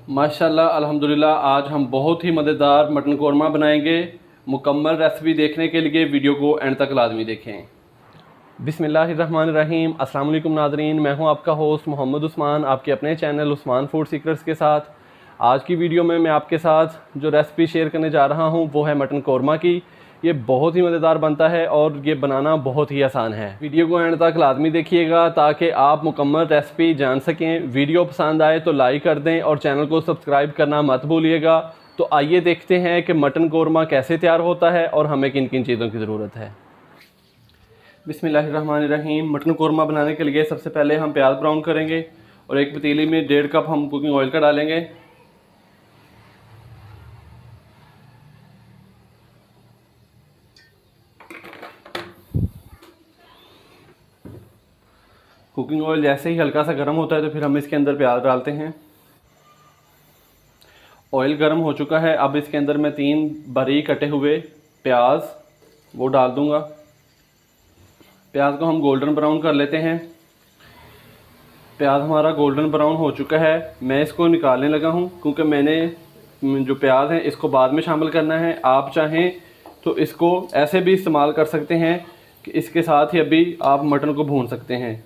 माशाल्लाह अल्हम्दुलिल्लाह आज हम बहुत ही मज़ेदार मटन कौरमा बनाएंगे। मुकम्मल रेसिपी देखने के लिए वीडियो को एंड तक लाजमी देखें। बिस्मिल्लाहिर्रहमानिर्रहीम। अस्सलाम वालेकुम नाज़रीन, मैं हूं आपका होस्ट मोहम्मद उस्मान, आपके अपने चैनल उस्मान फूड सीक्रेट्स के साथ। आज की वीडियो में मैं आपके साथ जो रेसिपी शेयर करने जा रहा हूं वो है मटन कौरमा की। ये बहुत ही मज़ेदार बनता है और ये बनाना बहुत ही आसान है। वीडियो को एंड तक लाजमी देखिएगा ताकि आप मुकम्मल रेसिपी जान सकें। वीडियो पसंद आए तो लाइक कर दें और चैनल को सब्सक्राइब करना मत भूलिएगा। तो आइए देखते हैं कि मटन कौरमा कैसे तैयार होता है और हमें किन किन चीज़ों की ज़रूरत है। बिस्मिल्लाहिर्रहमानिर्रहीम। मटन कौरमा बनाने के लिए सबसे पहले हम प्याज ब्राउन करेंगे और एक पतीली में 1.5 कप हम कुकिंग ऑयल का डालेंगे। कुकिंग ऑयल जैसे ही हल्का सा गर्म होता है तो फिर हम इसके अंदर प्याज डालते हैं। ऑयल गर्म हो चुका है, अब इसके अंदर मैं 3 बारीक कटे हुए प्याज वो डाल दूंगा। प्याज को हम गोल्डन ब्राउन कर लेते हैं। प्याज हमारा गोल्डन ब्राउन हो चुका है, मैं इसको निकालने लगा हूं क्योंकि मैंने जो प्याज है इसको बाद में शामिल करना है। आप चाहें तो इसको ऐसे भी इस्तेमाल कर सकते हैं कि इसके साथ ही अभी आप मटन को भून सकते हैं।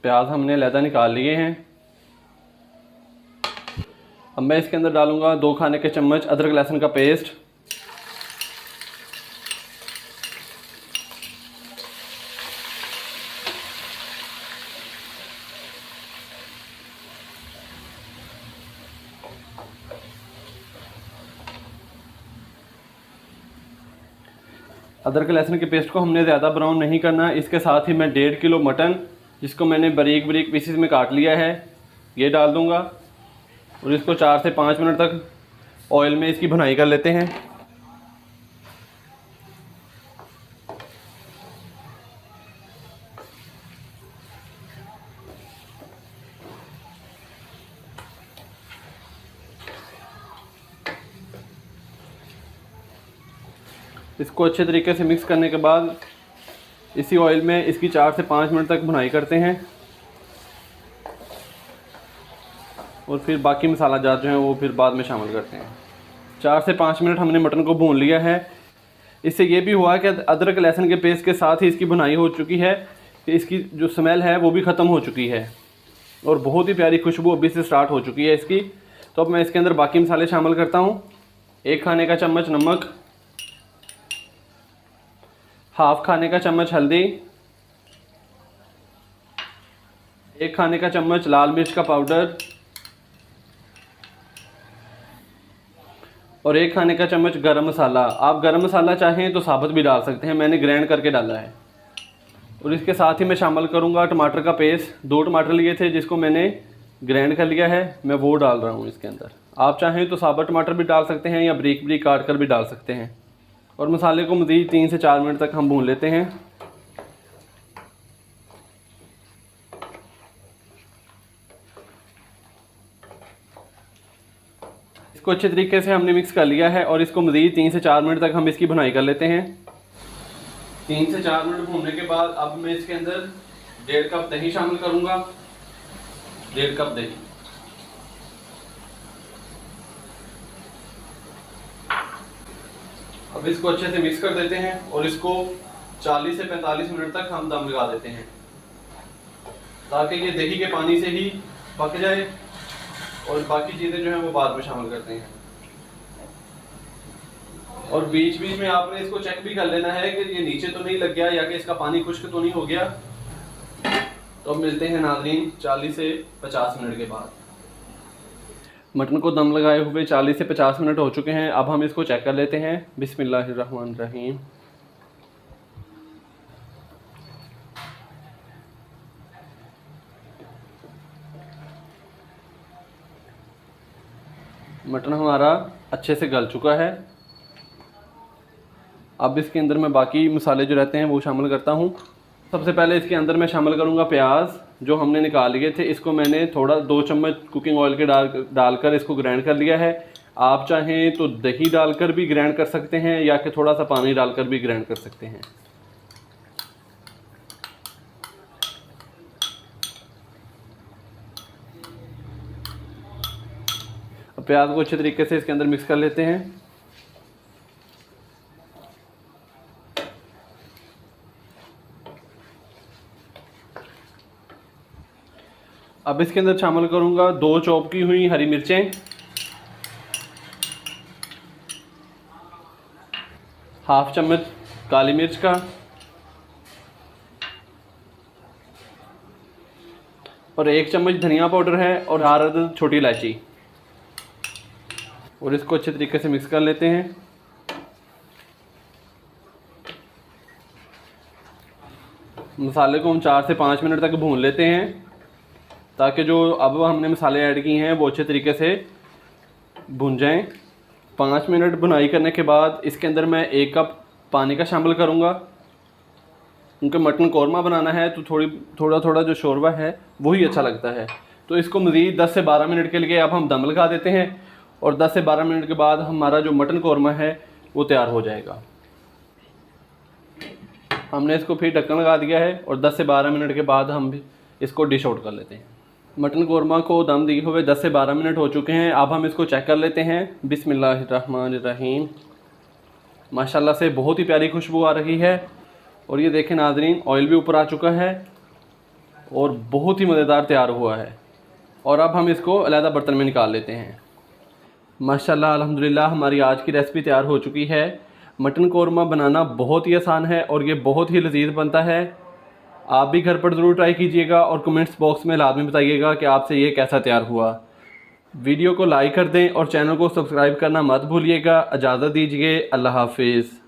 प्याज हमने अलहदा निकाल लिए हैं। अब मैं इसके अंदर डालूंगा 2 खाने के चम्मच अदरक लहसुन का पेस्ट। अदरक लहसुन के पेस्ट को हमने ज़्यादा ब्राउन नहीं करना। इसके साथ ही मैं 1.5 किलो मटन जिसको मैंने बारीक बारीक पीसेस में काट लिया है ये डाल दूंगा और इसको 4 से 5 मिनट तक ऑयल में इसकी भुनाई कर लेते हैं। इसको अच्छे तरीके से मिक्स करने के बाद इसी ऑयल में इसकी 4 से 5 मिनट तक भुनाई करते हैं और फिर बाकी मसाला जात जो हैं वो फिर बाद में शामिल करते हैं। 4 से 5 मिनट हमने मटन को भून लिया है। इससे ये भी हुआ कि अदरक लहसुन के पेस्ट के साथ ही इसकी भुनाई हो चुकी है कि इसकी जो स्मेल है वो भी ख़त्म हो चुकी है और बहुत ही प्यारी खुशबू अभी से स्टार्ट हो चुकी है इसकी। तो अब मैं इसके अंदर बाकी मसाले शामिल करता हूँ। 1 खाने का चम्मच नमक, हाफ खाने का चम्मच हल्दी, 1 खाने का चम्मच लाल मिर्च का पाउडर और 1 खाने का चम्मच गरम मसाला। आप गरम मसाला चाहें तो साबुत भी डाल सकते हैं, मैंने ग्राइंड करके डाला है। और इसके साथ ही मैं शामिल करूंगा टमाटर का पेस्ट। 2 टमाटर लिए थे जिसको मैंने ग्राइंड कर लिया है, मैं वो डाल रहा हूँ इसके अंदर। आप चाहें तो साबुत टमाटर भी डाल सकते हैं या बारीक बारीक काट कर भी डाल सकते हैं। और मसाले को मज़ीद 3 से 4 मिनट तक हम भून लेते हैं। इसको अच्छे तरीके से हमने मिक्स कर लिया है और इसको मज़ीद 3 से 4 मिनट तक हम इसकी भुनाई कर लेते हैं। 3 से 4 मिनट भूनने के बाद अब मैं इसके अंदर 1.5 कप दही शामिल करूंगा। 1.5 कप दही। अब इसको अच्छे से मिक्स कर देते हैं और इसको 40 से 45 मिनट तक हम दम लगा देते हैं ताकि ये दही के पानी से ही पक जाए और बाकी चीज़ें जो हैं वो बाद में शामिल करते हैं। और बीच बीच में आपने इसको चेक भी कर लेना है कि ये नीचे तो नहीं लग गया या कि इसका पानी खुश्क तो नहीं हो गया। तो अब मिलते हैं नाज़रीन 40 से 50 मिनट के बाद। मटन को दम लगाए हुए 40 से 50 मिनट हो चुके हैं। अब हम इसको चेक कर लेते हैं। बिस्मिल्लाहिर्रहमानिर्रहीम। मटन हमारा अच्छे से गल चुका है। अब इसके अंदर मैं बाकी मसाले जो रहते हैं वो शामिल करता हूँ। सबसे पहले इसके अंदर मैं शामिल करूँगा प्याज जो हमने निकाल लिए थे। इसको मैंने थोड़ा 2 चम्मच कुकिंग ऑयल के डालकर इसको ग्राइंड कर लिया है। आप चाहें तो दही डालकर भी ग्राइंड कर सकते हैं या कि थोड़ा सा पानी डालकर भी ग्राइंड कर सकते हैं। प्याज को अच्छे तरीके से इसके अंदर मिक्स कर लेते हैं। अब इसके अंदर शामिल करूंगा 2 चॉप की हुई हरी मिर्चें, हाफ चम्मच काली मिर्च का और 1 चम्मच धनिया पाउडर है और 4 अदद छोटी इलायची, और इसको अच्छे तरीके से मिक्स कर लेते हैं। मसाले को हम 4 से 5 मिनट तक भून लेते हैं, ताकि जो अब हमने मसाले ऐड किए हैं वो अच्छे तरीके से भुन जाएं। 5 मिनट भुनाई करने के बाद इसके अंदर मैं 1 कप पानी का शामिल करूंगा। क्योंकि मटन कौरमा बनाना है तो थोड़ा थोड़ा जो शोरबा है वही अच्छा लगता है। तो इसको मज़ीद 10 से 12 मिनट के लिए अब हम दम लगा देते हैं, और 10 से 12 मिनट के बाद हमारा जो मटन कौरमा है वो तैयार हो जाएगा। हमने इसको फिर ढक्कन लगा दिया है और 10 से 12 मिनट के बाद हम भी इसको डिश आउट कर लेते हैं। मटन कौरमा को दम दिए हुए 10 से 12 मिनट हो चुके हैं। अब हम इसको चेक कर लेते हैं। बिस्मिल्लाहिर्रहमानिर्रहीम। माशाल्लाह से बहुत ही प्यारी खुशबू आ रही है, और ये देखें नाज़रीन, ऑयल भी ऊपर आ चुका है और बहुत ही मज़ेदार तैयार हुआ है। और अब हम इसको अलग बर्तन में निकाल लेते हैं। माशाल्लाह अल्हम्दुलिल्लाह हमारी आज की रेसिपी तैयार हो चुकी है। मटन कौरमा बनाना बहुत ही आसान है और ये बहुत ही लजीज बनता है। आप भी घर पर ज़रूर ट्राई कीजिएगा और कमेंट्स बॉक्स में लाजमी बताइएगा कि आपसे ये कैसा तैयार हुआ। वीडियो को लाइक कर दें और चैनल को सब्सक्राइब करना मत भूलिएगा। इजाज़त दीजिए, अल्लाह हाफिज़।